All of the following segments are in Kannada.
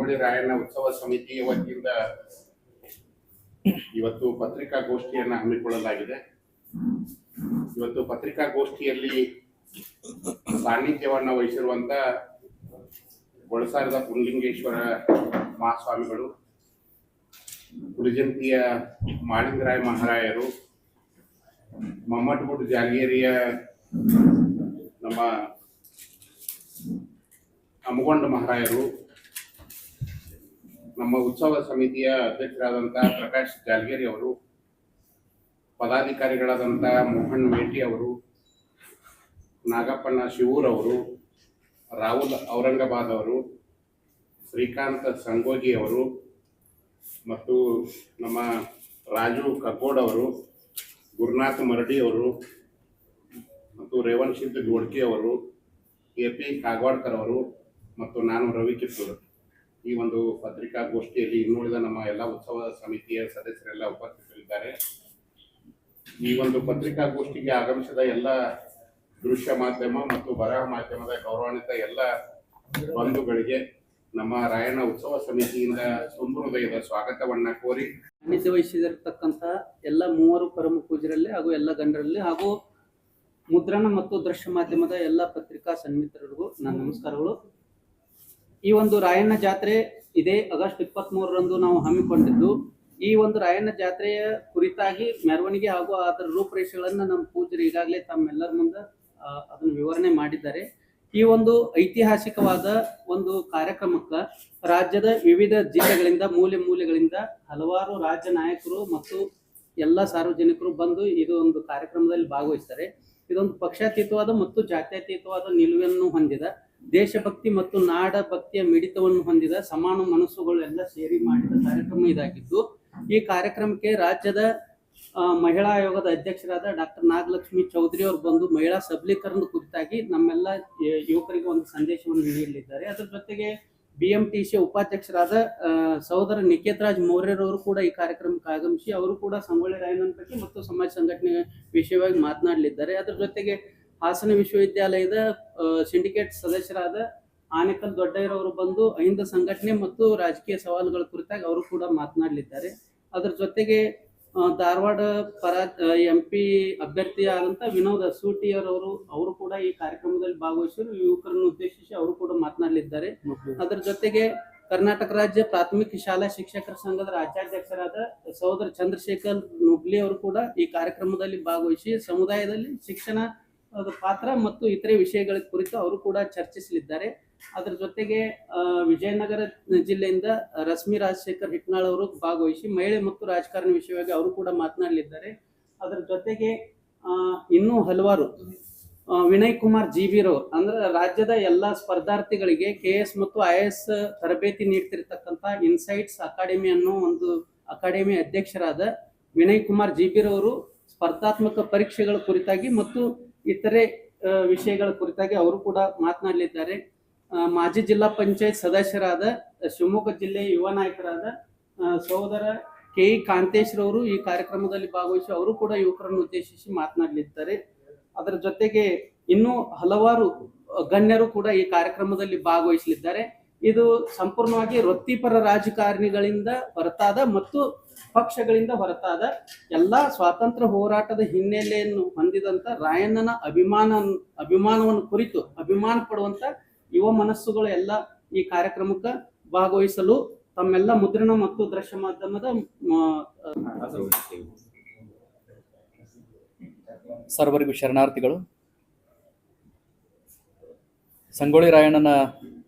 ಸಂಗೊಳ್ಳಿ ರಾಯಣ್ಣ ಉತ್ಸವ ಸಮಿತಿ ವತಿಯಿಂದ ಇವತ್ತು ಪತ್ರಿಕಾಗೋಷ್ಠಿಯನ್ನು ಹಮ್ಮಿಕೊಳ್ಳಲಾಗಿದೆ. ಇವತ್ತು ಪತ್ರಿಕಾಗೋಷ್ಠಿಯಲ್ಲಿ ಸಾನ್ನಿಧ್ಯವನ್ನು ವಹಿಸಿರುವಂತ ಗೊಳಸಾರದ ಪುಂಡಲಿಂಗೇಶ್ವರ ಮಹಾಸ್ವಾಮಿಗಳು, ಉಳಿಜಂತಿಯ ಮಾಳಿಂಗರಾಯ ಮಹಾರಾಯರು, ಮಮ್ಮಟಗುಡ್ ಜಾಗೇರಿಯ ನಮ್ಮ ಅಮಗೊಂಡ ಮಹಾರಾಯರು, ನಮ್ಮ ಉತ್ಸವ ಸಮಿತಿಯ ಅಧ್ಯಕ್ಷರಾದಂತಹ ಪ್ರಕಾಶ್ ಜಾಲಗೇರಿ ಅವರು, ಪದಾಧಿಕಾರಿಗಳಾದಂತಹ ಮೋಹನ್ ಮೇಟಿ ಅವರು, ನಾಗಪ್ಪಣ್ಣ ಶಿವೂರ್ ಅವರು, ರಾಹುಲ್ ಔರಂಗಾಬಾದ್ ಅವರು, ಶ್ರೀಕಾಂತ್ ಸಂಗೋಗಿ ಅವರು ಮತ್ತು ನಮ್ಮ ರಾಜು ಕಗ್ಗೋಡ್ ಅವರು, ಗುರುನಾಥ್ ಮರಡಿ ಅವರು ಮತ್ತು ರೇವಣ್ ಸಿದ್ಧ ಗೋಡ್ಕೆ ಅವರು, AP ಕಾಗವಾಡ್ಕರ್ ಅವರು ಮತ್ತು ನಾನು ರವಿ ಕಿತ್ತೂರು ಈ ಒಂದು ಪತ್ರಿಕಾಗೋಷ್ಠಿಯಲ್ಲಿ ಇನ್ನುಳಿದ ನಮ್ಮ ಎಲ್ಲ ಉತ್ಸವ ಸಮಿತಿಯ ಸದಸ್ಯರೆಲ್ಲ ಉಪಸ್ಥಿತರಿದ್ದಾರೆ. ಈ ಒಂದು ಪತ್ರಿಕಾಗೋಷ್ಠಿಗೆ ಆಗಮಿಸಿದ ಎಲ್ಲ ದೃಶ್ಯ ಮಾಧ್ಯಮ ಮತ್ತು ಬರಹ ಮಾಧ್ಯಮದ ಗೌರವಾನ್ವಿತ ಎಲ್ಲ ಬಂಧುಗಳಿಗೆ ನಮ್ಮ ರಾಯಣ್ಣ ಉತ್ಸವ ಸಮಿತಿಯಿಂದ ತುಂಬ ಹೃದಯದ ಸ್ವಾಗತವನ್ನ ಕೋರಿ ಸಾನ್ನಿಧ್ಯ ವಹಿಸಿರತಕ್ಕಂಥ ಎಲ್ಲ ಮೂವರು ಪರಮ ಪೂಜ್ಯರಲ್ಲಿ ಹಾಗೂ ಎಲ್ಲ ಗಣ್ಯರಲ್ಲಿ ಹಾಗೂ ಮುದ್ರಣ ಮತ್ತು ದೃಶ್ಯ ಮಾಧ್ಯಮದ ಎಲ್ಲ ಪತ್ರಿಕಾ ಸನ್ಮಿತ್ರರಿಗೂ ನನ್ನ ನಮಸ್ಕಾರಗಳು. ಈ ಒಂದು ರಾಯಣ್ಣ ಜಾತ್ರೆ ಇದೇ ಆಗಸ್ಟ್ 23ರಂದು ನಾವು ಹಮ್ಮಿಕೊಂಡಿದ್ದು. ಈ ಒಂದು ರಾಯಣ್ಣ ಜಾತ್ರೆಯ ಕುರಿತಾಗಿ ಮೆರವಣಿಗೆ ಹಾಗೂ ಅದರ ರೂಪರೇಷೆಗಳನ್ನು ನಮ್ಮ ಪೂಜ್ಯರು ಈಗಾಗಲೇ ತಮ್ಮೆಲ್ಲರ ಮುಂದೆ ಅದನ್ನು ವಿವರಣೆ ಮಾಡಿದ್ದಾರೆ. ಈ ಒಂದು ಐತಿಹಾಸಿಕವಾದ ಒಂದು ಕಾರ್ಯಕ್ರಮಕ್ಕೆ ರಾಜ್ಯದ ವಿವಿಧ ಜಿಲ್ಲೆಗಳಿಂದ ಮೂಲೆಗಳಿಂದ ಹಲವಾರು ರಾಜ್ಯ ನಾಯಕರು ಮತ್ತು ಎಲ್ಲ ಸಾರ್ವಜನಿಕರು ಬಂದು ಇದು ಒಂದು ಕಾರ್ಯಕ್ರಮದಲ್ಲಿ ಭಾಗವಹಿಸ್ತಾರೆ. ಇದೊಂದು ಪಕ್ಷಾತೀತವಾದ ಮತ್ತು ಜಾತ್ಯತೀತವಾದ ನಿಲುವನ್ನು ಹೊಂದಿದ, ದೇಶಭಕ್ತಿ ಮತ್ತು ನಾಡ ಭಕ್ತಿಯ ಮಿಡಿತವನ್ನು ಹೊಂದಿದ ಸಮಾನ ಮನಸ್ಸುಗಳು ಎಲ್ಲ ಸೇರಿ ಮಾಡಿದ ಕಾರ್ಯಕ್ರಮ ಇದಾಗಿದ್ದು, ಈ ಕಾರ್ಯಕ್ರಮಕ್ಕೆ ರಾಜ್ಯದ ಮಹಿಳಾ ಆಯೋಗದ ಅಧ್ಯಕ್ಷರಾದ ಡಾಕ್ಟರ್ ನಾಗಲಕ್ಷ್ಮಿ ಚೌಧರಿ ಅವರು ಬಂದು ಮಹಿಳಾ ಸಬಲೀಕರಣದ ಕುರಿತಾಗಿ ನಮ್ಮೆಲ್ಲ ಯುವಕರಿಗೆ ಒಂದು ಸಂದೇಶವನ್ನು ನೀಡಲಿದ್ದಾರೆ. ಅದರ ಜೊತೆಗೆ BMTC ಉಪಾಧ್ಯಕ್ಷರಾದ ಸಹೋದರ ನಿಕೇತರಾಜ್ ಮೌರ್ಯರವರು ಕೂಡ ಈ ಕಾರ್ಯಕ್ರಮಕ್ಕೆ ಆಗಮಿಸಿ ಅವರು ಕೂಡ ಸಂಗೊಳ್ಳಿ ರಾಯಣ್ಣನ ಬಗ್ಗೆ ಮತ್ತು ಸಮಾಜ ಸಂಘಟನೆ ವಿಷಯವಾಗಿ ಮಾತನಾಡಲಿದ್ದಾರೆ. ಅದರ ಜೊತೆಗೆ ಹಾಸನ ವಿಶ್ವವಿದ್ಯಾಲಯದ ಸಿಂಡಿಕೇಟ್ ಸದಸ್ಯರಾದ ಆನೇಕಲ್ ದೊಡ್ಡಯ್ಯರವರು ಬಂದು ಅಹಿಂದ ಸಂಘಟನೆ ಮತ್ತು ರಾಜಕೀಯ ಸವಾಲುಗಳ ಕುರಿತಾಗಿ ಅವರು ಕೂಡ ಮಾತನಾಡಲಿದ್ದಾರೆ. ಅದರ ಜೊತೆಗೆ ಧಾರವಾಡ MP ಅಭ್ಯರ್ಥಿಯಾದಂಥ ವಿನೋದ್ ಅಸೂಟಿಯರವರು ಅವರು ಕೂಡ ಈ ಕಾರ್ಯಕ್ರಮದಲ್ಲಿ ಭಾಗವಹಿಸಿದರು. ಯುವಕರನ್ನು ಉದ್ದೇಶಿಸಿ ಅವರು ಕೂಡ ಮಾತನಾಡಲಿದ್ದಾರೆ. ಅದರ ಜೊತೆಗೆ ಕರ್ನಾಟಕ ರಾಜ್ಯ ಪ್ರಾಥಮಿಕ ಶಾಲಾ ಶಿಕ್ಷಕರ ಸಂಘದ ರಾಜ್ಯಾಧ್ಯಕ್ಷರಾದ ಸಹೋದರ ಚಂದ್ರಶೇಖರ್ ನುಗ್ಲಿ ಅವರು ಕೂಡ ಈ ಕಾರ್ಯಕ್ರಮದಲ್ಲಿ ಭಾಗವಹಿಸಿ ಸಮುದಾಯದಲ್ಲಿ ಶಿಕ್ಷಣ ಪಾತ್ರ ಮತ್ತು ಇತರೆ ವಿಷಯಗಳ ಕುರಿತು ಅವರು ಕೂಡ ಚರ್ಚಿಸಲಿದ್ದಾರೆ. ಅದರ ಜೊತೆಗೆ ವಿಜಯನಗರ ಜಿಲ್ಲೆಯಿಂದ ರಶ್ಮಿ ರಾಜಶೇಖರ್ ಹಿಟ್ನಾಳ್ ಅವರು ಭಾಗವಹಿಸಿ ಮಹಿಳೆ ಮತ್ತು ರಾಜಕಾರಣ ವಿಷಯವಾಗಿ ಅವರು ಕೂಡ ಮಾತನಾಡಲಿದ್ದಾರೆ. ಅದರ ಜೊತೆಗೆ ಇನ್ನೂ ಹಲವಾರು ವಿನಯ್ ಕುಮಾರ್ GBರವರು ಅಂದ್ರೆ ರಾಜ್ಯದ ಎಲ್ಲ ಸ್ಪರ್ಧಾರ್ಥಿಗಳಿಗೆ KS ಮತ್ತು IAS ತರಬೇತಿ ನೀಡ್ತಿರ್ತಕ್ಕಂಥ ಇನ್ಸೈಟ್ಸ್ ಅಕಾಡೆಮಿ ಅನ್ನೋ ಒಂದು ಅಕಾಡೆಮಿ ಅಧ್ಯಕ್ಷರಾದ ವಿನಯ್ ಕುಮಾರ್ GBರವರು ಸ್ಪರ್ಧಾತ್ಮಕ ಪರೀಕ್ಷೆಗಳ ಕುರಿತಾಗಿ ಮತ್ತು ಇತರೆ ವಿಷಯಗಳ ಕುರಿತಾಗಿ ಅವರು ಕೂಡ ಮಾತನಾಡಲಿದ್ದಾರೆ. ಮಾಜಿ ಜಿಲ್ಲಾ ಪಂಚಾಯತ್ ಸದಸ್ಯರಾದ ಶಿವಮೊಗ್ಗ ಜಿಲ್ಲೆಯ ಯುವ ನಾಯಕರಾದ ಸಹೋದರ KE ಕಾಂತೇಶ್ರವರು ಈ ಕಾರ್ಯಕ್ರಮದಲ್ಲಿ ಭಾಗವಹಿಸಿ ಅವರು ಕೂಡ ಯುವಕರನ್ನು ಉದ್ದೇಶಿಸಿ ಮಾತನಾಡಲಿದ್ದಾರೆ. ಅದರ ಜೊತೆಗೆ ಇನ್ನೂ ಹಲವಾರು ಗಣ್ಯರು ಕೂಡ ಈ ಕಾರ್ಯಕ್ರಮದಲ್ಲಿ ಭಾಗವಹಿಸಲಿದ್ದಾರೆ. ಇದು ಸಂಪೂರ್ಣವಾಗಿ ವೃತ್ತಿಪರ ರಾಜಕಾರಣಿಗಳಿಂದ ಹೊರತಾದ ಮತ್ತು ಪಕ್ಷಗಳಿಂದ ಹೊರತಾದ ಎಲ್ಲಾ ಸ್ವಾತಂತ್ರ್ಯ ಹೋರಾಟದ ಹಿನ್ನೆಲೆಯನ್ನು ಹೊಂದಿದಂತ ರಾಯಣ್ಣನ ಅಭಿಮಾನವನ್ನು ಕುರಿತು ಅಭಿಮಾನ ಪಡುವಂತ ಯುವ ಮನಸ್ಸುಗಳು ಎಲ್ಲ ಈ ಕಾರ್ಯಕ್ರಮಕ್ಕೆ ಭಾಗವಹಿಸಲು ತಮ್ಮೆಲ್ಲ ಮುದ್ರಣ ಮತ್ತು ದೃಶ್ಯ ಮಾಧ್ಯಮದ ಸರ್ವರಿಗೂ ಶರಣಾರ್ಥಿಗಳು. ಸಂಗೊಳ್ಳಿ ರಾಯಣ್ಣನ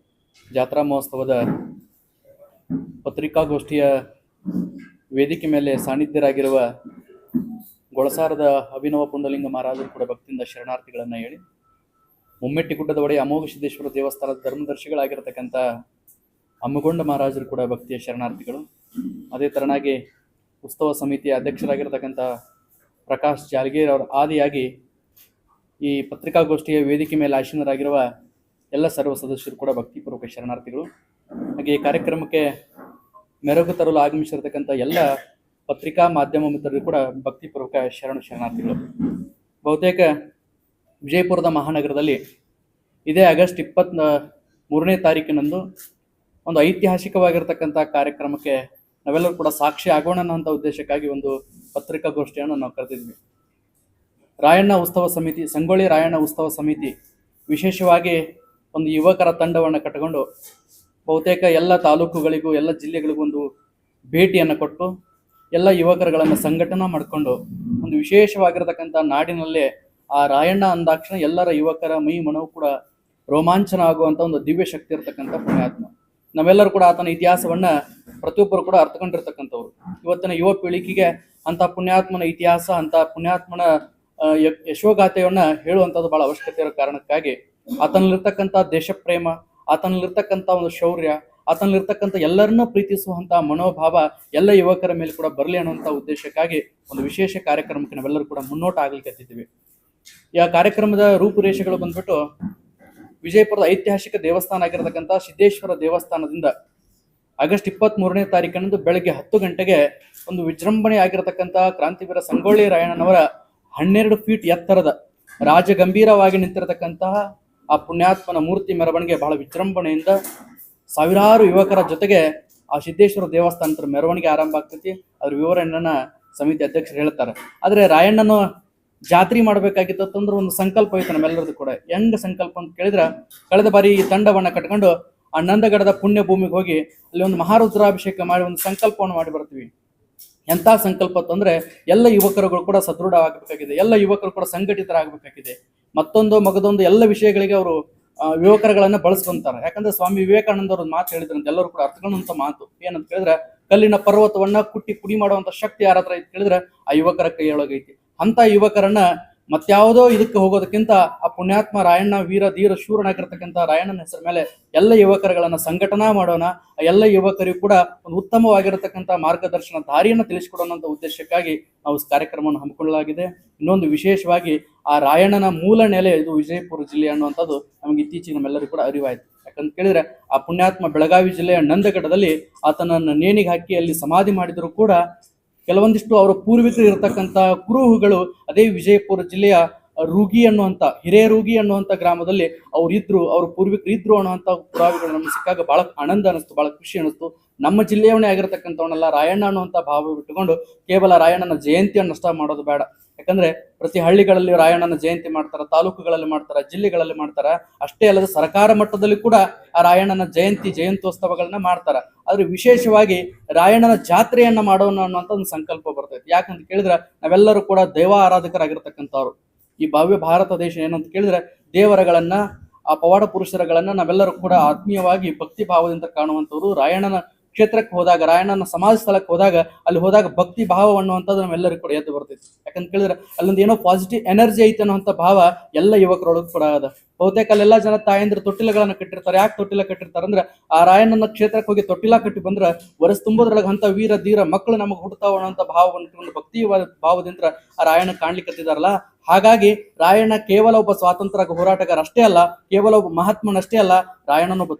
ಜಾತ್ರಾ ಮಹೋತ್ಸವದ ಪತ್ರಿಕಾಗೋಷ್ಠಿಯ ವೇದಿಕೆ ಮೇಲೆ ಸಾನ್ನಿಧ್ಯರಾಗಿರುವ ಗೊಳಸಾರದ ಅಭಿನವ ಪುಂಡಲಿಂಗ ಮಹಾರಾಜರು ಕೂಡ ಭಕ್ತಿಯಿಂದ ಶರಣಾರ್ಥಿಗಳನ್ನು ಹೇಳಿ, ಮುಮ್ಮೆಟ್ಟಿಗುಡ್ಡದ ಒಡೆಯ ಅಮೋಘ ಸಿದ್ದೇಶ್ವರ ದೇವಸ್ಥಾನದ ಧರ್ಮದರ್ಶಿಗಳಾಗಿರತಕ್ಕಂಥ ಅಮ್ಮಗೊಂಡ ಮಹಾರಾಜರು ಕೂಡ ಭಕ್ತಿಯ ಶರಣಾರ್ಥಿಗಳು. ಅದೇ ತರನಾಗಿ ಉತ್ಸವ ಸಮಿತಿಯ ಅಧ್ಯಕ್ಷರಾಗಿರ್ತಕ್ಕಂಥ ಪ್ರಕಾಶ್ ಜಾಲಗೇರಿ ಅವರ ಆದಿಯಾಗಿ ಈ ಪತ್ರಿಕಾಗೋಷ್ಠಿಯ ವೇದಿಕೆ ಮೇಲೆ ಆಸೀನರಾಗಿರುವ ಎಲ್ಲ ಸರ್ವ ಸದಸ್ಯರು ಕೂಡ ಭಕ್ತಿಪೂರ್ವಕ ಶರಣಾರ್ಥಿಗಳು. ಹಾಗೆ ಈ ಕಾರ್ಯಕ್ರಮಕ್ಕೆ ಮೆರುಗು ತರಲು ಆಗಮಿಸಿರ್ತಕ್ಕಂಥ ಎಲ್ಲ ಪತ್ರಿಕಾ ಮಾಧ್ಯಮ ಮಿತ್ರರು ಕೂಡ ಭಕ್ತಿಪೂರ್ವಕ ಶರಣಾರ್ಥಿಗಳು. ಬಹುತೇಕ ವಿಜಯಪುರದ ಮಹಾನಗರದಲ್ಲಿ ಇದೇ ಆಗಸ್ಟ್ 23ನೇ ತಾರೀಕಿನಂದು ಒಂದು ಐತಿಹಾಸಿಕವಾಗಿರ್ತಕ್ಕಂಥ ಕಾರ್ಯಕ್ರಮಕ್ಕೆ ನಾವೆಲ್ಲರೂ ಕೂಡ ಸಾಕ್ಷಿ ಆಗೋಣ ಅನ್ನೋಂಥ ಉದ್ದೇಶಕ್ಕಾಗಿ ಒಂದು ಪತ್ರಿಕಾಗೋಷ್ಠಿಯನ್ನು ನಾವು ಕರೆದಿದ್ವಿ. ರಾಯಣ್ಣ ಉತ್ಸವ ಸಮಿತಿ, ಸಂಗೊಳ್ಳಿ ರಾಯಣ್ಣ ಉತ್ಸವ ಸಮಿತಿ ವಿಶೇಷವಾಗಿ ಒಂದು ಯುವಕರ ತಂಡವನ್ನು ಕಟ್ಟಿಕೊಂಡು ಬಹುತೇಕ ಎಲ್ಲ ತಾಲೂಕುಗಳಿಗೂ ಎಲ್ಲ ಜಿಲ್ಲೆಗಳಿಗೂ ಒಂದು ಭೇಟಿಯನ್ನು ಕೊಟ್ಟು ಎಲ್ಲ ಯುವಕರುಗಳನ್ನು ಸಂಘಟನೆ ಮಾಡಿಕೊಂಡು ಒಂದು ವಿಶೇಷವಾಗಿರತಕ್ಕಂಥ ನಾಡಿನಲ್ಲೇ ಆ ರಾಯಣ್ಣ ಅಂದಾಕ್ಷಣ ಎಲ್ಲರ ಯುವಕರ ಮೈ ಮನವು ಕೂಡ ರೋಮಾಂಚನ ಆಗುವಂಥ ಒಂದು ದಿವ್ಯ ಶಕ್ತಿ ಇರತಕ್ಕಂಥ ಪುಣ್ಯಾತ್ಮ. ನಾವೆಲ್ಲರೂ ಕೂಡ ಆತನ ಇತಿಹಾಸವನ್ನ ಪ್ರತಿಯೊಬ್ಬರು ಕೂಡ ಅರ್ಥಕೊಂಡಿರ್ತಕ್ಕಂಥವ್ರು. ಇವತ್ತಿನ ಯುವ ಪೀಳಿಗೆಗೆ ಅಂತ ಪುಣ್ಯಾತ್ಮನ ಇತಿಹಾಸ, ಅಂತ ಪುಣ್ಯಾತ್ಮನ ಯಶೋಗಾಥೆಯನ್ನ ಹೇಳುವಂಥದ್ದು ಬಹಳ ಅವಶ್ಯಕತೆ ಇರೋ ಕಾರಣಕ್ಕಾಗಿ ಆತನಲ್ಲಿರ್ತಕ್ಕಂಥ ದೇಶಪ್ರೇಮ, ಆತನಲ್ಲಿರ್ತಕ್ಕಂಥ ಒಂದು ಶೌರ್ಯ, ಆತನಲ್ಲಿರ್ತಕ್ಕಂಥ ಎಲ್ಲರನ್ನೂ ಪ್ರೀತಿಸುವಂಥ ಮನೋಭಾವ ಎಲ್ಲ ಯುವಕರ ಮೇಲೆ ಕೂಡ ಬರಲಿ ಅನ್ನುವಂಥ ಉದ್ದೇಶಕ್ಕಾಗಿ ಒಂದು ವಿಶೇಷ ಕಾರ್ಯಕ್ರಮಕ್ಕೆ ನಾವೆಲ್ಲರೂ ಕೂಡ ಮುನ್ನೋಟ ಆಗ್ಲಿಕ್ಕೆ. ಈ ಕಾರ್ಯಕ್ರಮದ ರೂಪುರೇಷೆಗಳು ಬಂದ್ಬಿಟ್ಟು ವಿಜಯಪುರದ ಐತಿಹಾಸಿಕ ದೇವಸ್ಥಾನ ಆಗಿರತಕ್ಕಂಥ ಸಿದ್ದೇಶ್ವರ ದೇವಸ್ಥಾನದಿಂದ ಆಗಸ್ಟ್ 23ನೇ ತಾರೀಕಿನಂದು ಬೆಳಗ್ಗೆ 10 ಗಂಟೆಗೆ ಒಂದು ವಿಜೃಂಭಣೆ ಆಗಿರತಕ್ಕಂಥ ಕ್ರಾಂತಿವೀರ ಸಂಗೊಳ್ಳಿ ರಾಯಣ್ಣನವರ 12 ಫೀಟ್ ಎತ್ತರದ ರಾಜಗಂಭೀರವಾಗಿ ನಿಂತಿರತಕ್ಕಂತಹ ಆ ಪುಣ್ಯಾತ್ಮನ ಮೂರ್ತಿ ಮೆರವಣಿಗೆ ಬಹಳ ವಿಜೃಂಭಣೆಯಿಂದ ಸಾವಿರಾರು ಯುವಕರ ಜೊತೆಗೆ ಆ ಸಿದ್ದೇಶ್ವರ ದೇವಸ್ಥಾನದ ಮೆರವಣಿಗೆ ಆರಂಭ ಆಗ್ತೈತಿ. ಅದ್ರ ವಿವರಣೆಯನ್ನ ಸಮಿತಿ ಅಧ್ಯಕ್ಷರು ಹೇಳ್ತಾರೆ. ಆದ್ರೆ ರಾಯಣ್ಣನ ಜಾತ್ರೆ ಮಾಡ್ಬೇಕಾಗಿತ್ತಂದ್ರೆ ಒಂದು ಸಂಕಲ್ಪ ಐತೆ ನಮ್ಮೆಲ್ಲರದು ಕೂಡ. ಹೆಂಗ ಸಂಕಲ್ಪ ಅಂತ ಕೇಳಿದ್ರ, ಕಳೆದ ಬಾರಿ ಈ ತಂಡವನ್ನ ಕಟ್ಕೊಂಡು ಆ ನಂದಗಡದ ಪುಣ್ಯ ಭೂಮಿಗೆ ಹೋಗಿ ಅಲ್ಲಿ ಒಂದು ಮಹಾರುದ್ರಾಭಿಷೇಕ ಮಾಡಿ ಒಂದು ಸಂಕಲ್ಪವನ್ನು ಮಾಡಿ ಬರ್ತೀವಿ. ಎಂಥ ಸಂಕಲ್ಪ ಅಂತಂದ್ರೆ ಎಲ್ಲ ಯುವಕರುಗಳು ಕೂಡ ಸದೃಢವಾಗಬೇಕಾಗಿದೆ, ಎಲ್ಲ ಯುವಕರು ಕೂಡ ಸಂಘಟಿತರಾಗಬೇಕಾಗಿದೆ. ಮತ್ತೊಂದು ಮಗದೊಂದು ಎಲ್ಲ ವಿಷಯಗಳಿಗೆ ಅವರು ಯುವಕರುಗಳನ್ನ ಬಳಸ್ಕೊಂತಾರೆ. ಯಾಕಂದ್ರೆ ಸ್ವಾಮಿ ವಿವೇಕಾನಂದ ಅವ್ರ ಮಾತು ಹೇಳಿದ್ರಂತ, ಎಲ್ಲರೂ ಕೂಡ ಅರ್ಥಕೊಂಡಂತ ಮಾತು ಏನಂತ ಕೇಳಿದ್ರೆ, ಕಲ್ಲಿನ ಪರ್ವತವನ್ನ ಕುಟ್ಟಿ ಪುಡಿ ಮಾಡುವಂತ ಶಕ್ತಿ ಯಾರ ಹತ್ರ ಐತಿ ಕೇಳಿದ್ರೆ ಆ ಯುವಕರ ಕೈಯೊಳಗೈತಿ. ಅಂತ ಯುವಕರನ್ನ ಮತ್ಯಾವುದೋ ಇದಕ್ಕೆ ಹೋಗೋದಕ್ಕಿಂತ ಆ ಪುಣ್ಯಾತ್ಮ ರಾಯಣ್ಣ ವೀರ ಧೀರ ಶೂರನಾಗಿರ್ತಕ್ಕಂಥ ರಾಯಣ್ಣನ ಹೆಸರ ಮೇಲೆ ಎಲ್ಲ ಯುವಕರುಗಳನ್ನ ಸಂಘಟನಾ ಮಾಡೋಣ. ಆ ಎಲ್ಲ ಯುವಕರಿಗೂ ಕೂಡ ಒಂದು ಉತ್ತಮವಾಗಿರತಕ್ಕಂಥ ಮಾರ್ಗದರ್ಶನ ದಾರಿಯನ್ನು ತಿಳಿಸಿಕೊಡೋಣ ಅಂತ ಉದ್ದೇಶಕ್ಕಾಗಿ ನಾವು ಕಾರ್ಯಕ್ರಮವನ್ನು ಹಮ್ಮಿಕೊಳ್ಳಲಾಗಿದೆ. ಇನ್ನೊಂದು ವಿಶೇಷವಾಗಿ ಆ ರಾಯಣ್ಣನ ಮೂಲ ನೆಲೆ ಇದು ವಿಜಯಪುರ ಜಿಲ್ಲೆ ಅನ್ನುವಂಥದ್ದು ನಮಗೆ ಇತ್ತೀಚೆಗೆ ನಮ್ಮೆಲ್ಲರಿಗೂ ಕೂಡ ಅರಿವಾಯ್ತು. ಯಾಕಂತ ಕೇಳಿದ್ರೆ ಆ ಪುಣ್ಯಾತ್ಮ ಬೆಳಗಾವಿ ಜಿಲ್ಲೆಯ ನಂದಗಡದಲ್ಲಿ ಆತನನ್ನು ನೇಣಿಗೆ ಹಾಕಿ ಅಲ್ಲಿ ಸಮಾಧಿ ಮಾಡಿದರೂ ಕೂಡ ಕೆಲವೊಂದಿಷ್ಟು ಅವರ ಪೂರ್ವಿಕರು ಇರತಕ್ಕಂಥ ಕುರುಹುಗಳು ಅದೇ ವಿಜಯಪುರ ಜಿಲ್ಲೆಯ ರೂಗಿ ಅನ್ನುವಂಥ ಹಿರೇರೂಗಿ ಅನ್ನುವಂಥ ಗ್ರಾಮದಲ್ಲಿ ಅವ್ರ ಪೂರ್ವಿಕರು ಇದ್ರು ಅನ್ನುವಂಥ ಪುರಾವೆಗಳು ನಮ್ಗೆ ಸಿಕ್ಕಾಗ ಬಹಳ ಆನಂದ ಅನಿಸ್ತು, ಬಹಳ ಖುಷಿ ಅನಿಸ್ತು. ನಮ್ಮ ಜಿಲ್ಲೆಯವನೇ ಆಗಿರತಕ್ಕಂಥವನ್ನೆಲ್ಲ ರಾಯಣ್ಣ ಅನ್ನುವಂಥ ಭಾವ ಬಿಟ್ಟುಕೊಂಡು ಕೇವಲ ರಾಯಣ್ಣನ ಜಯಂತಿಯನ್ನು ಅಷ್ಟ ಮಾಡೋದು ಬೇಡ. ಯಾಕಂದ್ರೆ ಪ್ರತಿ ಹಳ್ಳಿಗಳಲ್ಲಿ ರಾಯಣ್ಣನ ಜಯಂತಿ ಮಾಡ್ತಾರ, ತಾಲೂಕುಗಳಲ್ಲಿ ಮಾಡ್ತಾರ, ಜಿಲ್ಲೆಗಳಲ್ಲಿ ಮಾಡ್ತಾರ. ಅಷ್ಟೇ ಅಲ್ಲದೆ ಸರ್ಕಾರ ಮಟ್ಟದಲ್ಲಿ ಕೂಡ ಆ ರಾಯಣ್ಣನ ಜಯಂತ್ಯೋತ್ಸವಗಳನ್ನ ಮಾಡ್ತಾರ. ಆದ್ರೆ ವಿಶೇಷವಾಗಿ ರಾಯಣ್ಣನ ಜಾತ್ರೆಯನ್ನ ಮಾಡೋಣ ಅನ್ನುವಂಥ ಒಂದು ಸಂಕಲ್ಪ ಬರ್ತೈತಿ. ಯಾಕಂತ ಕೇಳಿದ್ರೆ ನಾವೆಲ್ಲರೂ ಕೂಡ ದೈವ ಆರಾಧಕರಾಗಿರ್ತಕ್ಕಂಥವ್ರು. ಈ ಭವ್ಯ ಭಾರತ ದೇಶ ಏನಂತ ಕೇಳಿದ್ರೆ ದೇವರಗಳನ್ನ, ಆ ಪವಾಡ ಪುರುಷರಗಳನ್ನ ನಾವೆಲ್ಲರೂ ಕೂಡ ಆತ್ಮೀಯವಾಗಿ ಭಕ್ತಿ ಭಾವದಿಂದ ಕಾಣುವಂಥವ್ರು. ರಾಯಣ್ಣನ ಕ್ಷೇತ್ರಕ್ಕೆ ಹೋದಾಗ, ರಾಯಣ್ಣನ ಸಮಾಜ ಸ್ಥಳಕ್ಕೆ ಅಲ್ಲಿ ಹೋದಾಗ ಭಕ್ತಿ ಭಾವ ಅನ್ನುವಂಥದ್ದು ನಾವೆಲ್ಲರಿಗೂ ಕೂಡ ಎದ್ದು ಬರ್ತೈತಿ. ಯಾಕಂತ ಕೇಳಿದ್ರೆ ಅಲ್ಲೊಂದು ಏನೋ ಪಾಸಿಟಿವ್ ಎನರ್ಜಿ ಐತೆ ಅನ್ನುವಂಥ ಭಾವ ಎಲ್ಲ ಯುವಕರೊಳಗೂ ಕೂಡ ಅದ. ಬಹುತೇಕ ಅಲ್ಲೆಲ್ಲ ಜನ ತಾಯಂದ್ರೆ ತೊಟ್ಟಿಲಗಳನ್ನ ಕಟ್ಟಿರ್ತಾರೆ. ಯಾಕೆ ತೊಟ್ಟಿಲ ಕಟ್ಟಿರ್ತಾರೆ ಅಂದ್ರೆ ಆ ರಾಯಣ್ಣನ ಕ್ಷೇತ್ರಕ್ಕೆ ಹೋಗಿ ತೊಟ್ಟಿಲ ಕಟ್ಟಿ ಬಂದ್ರೆ ವರ್ಷ ತುಂಬೋದ್ರೊಳಗೆ ಅಂತ ವೀರ ಧೀರ ಮಕ್ಕಳು ನಮಗೆ ಹುಟ್ಟತಾವ ಅನ್ನೋಂಥ ಭಾವವನ್ನು ಭಕ್ತಿ ಭಾವದಿಂದ ಆ ರಾಯಣ್ಣ ಕಾಣ್ಲಿಕ್ಕತ್ತಿದಾರಲ್ಲ. ಹಾಗಾಗಿ ರಾಯಣ್ಣ ಕೇವಲ ಒಬ್ಬ ಸ್ವಾತಂತ್ರ್ಯ ಹೋರಾಟಗಾರ ಅಷ್ಟೇ ಅಲ್ಲ, ಕೇವಲ ಒಬ್ಬ ಮಹಾತ್ಮನಷ್ಟೇ ಅಲ್ಲ, ರಾಯಣ್ಣನೊಬ್ಬ